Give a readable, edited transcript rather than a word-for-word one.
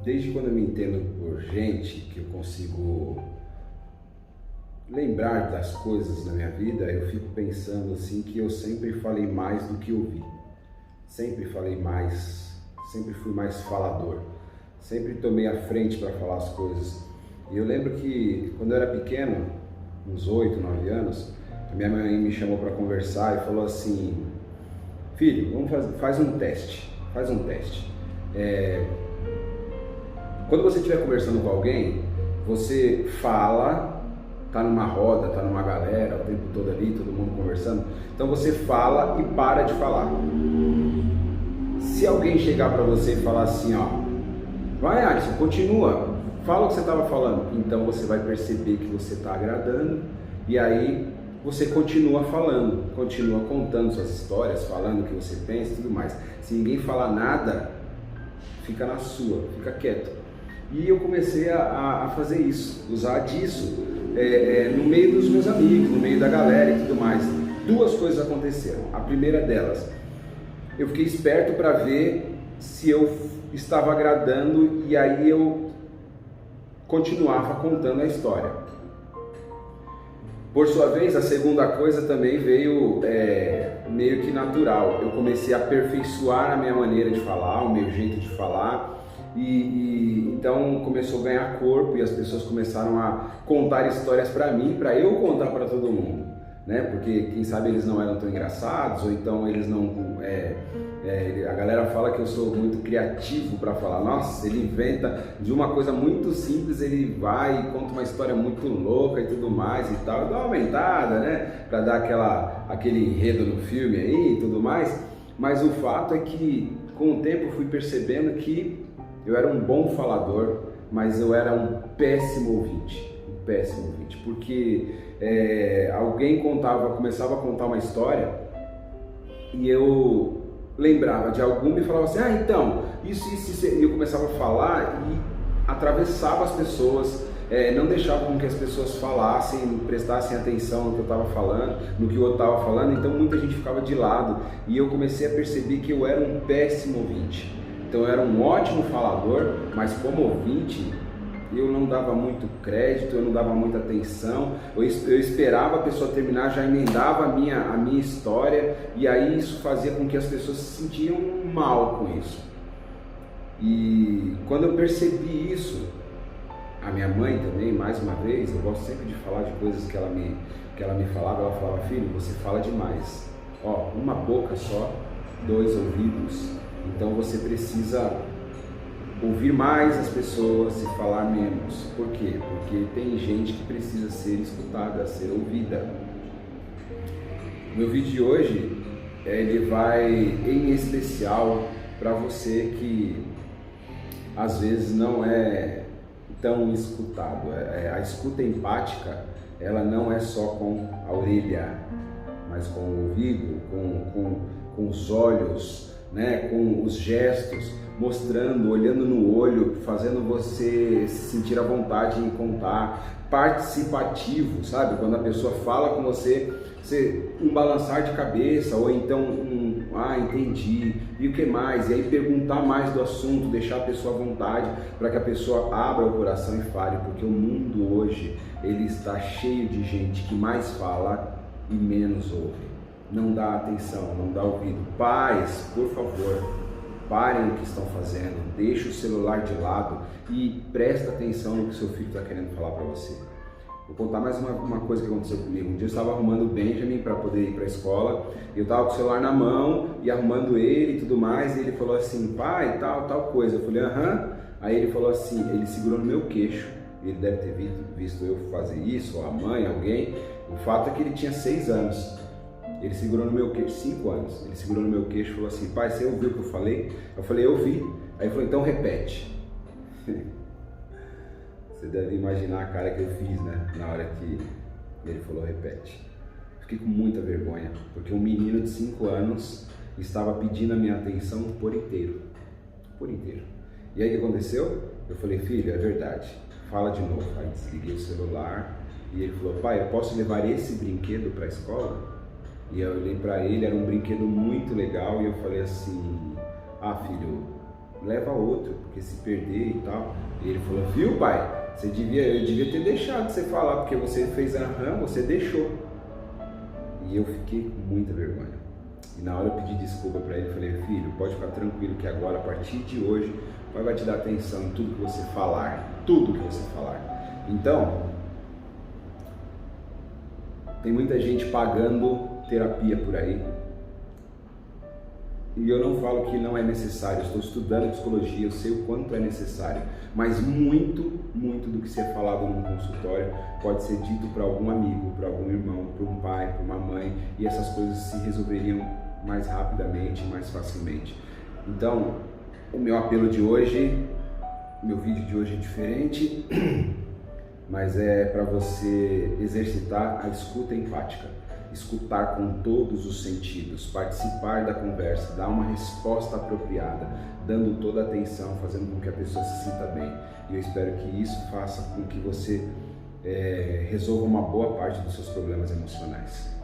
Desde quando eu me entendo por gente, que eu consigo lembrar das coisas na minha vida, eu fico pensando assim que eu sempre falei mais do que ouvi. Sempre falei mais, sempre fui mais falador. Sempre tomei a frente para falar as coisas. E eu lembro que quando eu era pequeno, uns 8, 9 anos, a minha mãe me chamou para conversar e falou assim: filho, faz um teste, faz um teste. Quando você estiver conversando com alguém, você fala, tá numa roda, tá numa galera, o tempo todo ali, todo mundo conversando, então você fala e para de falar. Se alguém chegar para você e falar assim, ó, vai Alisson, continua, fala o que você estava falando, então você vai perceber que você está agradando e aí você continua falando, continua contando suas histórias, falando o que você pensa e tudo mais. Se ninguém falar nada, fica na sua, fica quieto. E eu comecei a fazer isso, usar disso no meio dos meus amigos, no meio da galera e tudo mais. Duas coisas aconteceram. A primeira delas, eu fiquei esperto para ver se eu estava agradando e aí eu continuava contando a história. Por sua vez, a segunda coisa também veio meio que natural. Eu comecei a aperfeiçoar a minha maneira de falar, o meu jeito de falar. E então começou a ganhar corpo e as pessoas começaram a contar histórias para mim, para eu contar para todo mundo, né? Porque quem sabe eles não eram tão engraçados ou então eles não a galera fala que eu sou muito criativo para falar. Nossa, ele inventa de uma coisa muito simples, ele vai e conta uma história muito louca e tudo mais e tal, dá uma aumentada, né? Para dar aquele enredo no filme aí e tudo mais. Mas o fato é que com o tempo eu fui percebendo que eu era um bom falador, mas eu era um péssimo ouvinte, porque alguém começava a contar uma história e eu lembrava de alguma e falava assim, então, isso, e eu começava a falar e atravessava as pessoas, não deixava com que as pessoas falassem, prestassem atenção no que eu estava falando, no que o outro estava falando, então muita gente ficava de lado e eu comecei a perceber que eu era um péssimo ouvinte. Então eu era um ótimo falador, mas como ouvinte eu não dava muito crédito, eu não dava muita atenção, eu esperava a pessoa terminar, já emendava a minha história e aí isso fazia com que as pessoas se sentiam mal com isso. E quando eu percebi isso, a minha mãe também, mais uma vez, eu gosto sempre de falar de coisas que ela me falava, ela falava, filho, você fala demais, uma boca só, 2 ouvidos, então você precisa ouvir mais as pessoas e falar menos. Por quê? Porque tem gente que precisa ser escutada, ser ouvida. Meu vídeo de hoje, ele vai em especial para você que às vezes não é tão escutado. A escuta empática, ela não é só com a orelha, mas com o ouvido, com os olhos, né, com os gestos, mostrando, olhando no olho, fazendo você se sentir à vontade em contar, participativo, sabe? Quando a pessoa fala com você, um balançar de cabeça, ou então entendi, e o que mais? E aí perguntar mais do assunto, deixar a pessoa à vontade, para que a pessoa abra o coração e fale, porque o mundo hoje, ele está cheio de gente que mais fala e menos ouve. Não dá atenção, não dá ouvido. Pais, por favor, parem o que estão fazendo, deixe o celular de lado e presta atenção no que seu filho está querendo falar para você. Vou contar mais uma coisa que aconteceu comigo. Um dia eu estava arrumando o Benjamin para poder ir para a escola, eu estava com o celular na mão e arrumando ele e tudo mais, e ele falou assim, pai, tal coisa. Eu falei, aham. Aí ele falou assim, ele segurou no meu queixo, ele deve ter visto eu fazer isso, ou a mãe, alguém. O fato é que ele tinha 6 anos. Ele segurou no meu queixo, 5 anos, ele segurou no meu queixo e falou assim, pai, você ouviu o que eu falei? Eu falei, eu vi. Aí ele falou, então repete. Você deve imaginar a cara que eu fiz, né, na hora que ele falou repete. Fiquei com muita vergonha, porque um menino de 5 anos estava pedindo a minha atenção por inteiro. E aí o que aconteceu? Eu falei, filho, é verdade, fala de novo. Aí desliguei o celular e ele falou, pai, eu posso levar esse brinquedo para a escola? E eu olhei para ele, era um brinquedo muito legal e eu falei assim, filho, leva outro, porque se perder e tal. E ele falou, viu pai, eu devia ter deixado você falar, porque você fez aham, você deixou. E eu fiquei com muita vergonha. E na hora eu pedi desculpa para ele, falei, filho, pode ficar tranquilo que agora, a partir de hoje, o pai vai te dar atenção em tudo que você falar, tudo que você falar. Então, tem muita gente pagando terapia por aí, e eu não falo que não é necessário, eu estou estudando psicologia, eu sei o quanto é necessário, mas muito do que ser falado num consultório pode ser dito para algum amigo, para algum irmão, para um pai, para uma mãe, e essas coisas se resolveriam mais rapidamente, mais facilmente. Então, o meu apelo de hoje, meu vídeo de hoje é diferente, mas é para você exercitar a escuta empática. Escutar com todos os sentidos, participar da conversa, dar uma resposta apropriada, dando toda a atenção, fazendo com que a pessoa se sinta bem. E eu espero que isso faça com que você resolva uma boa parte dos seus problemas emocionais.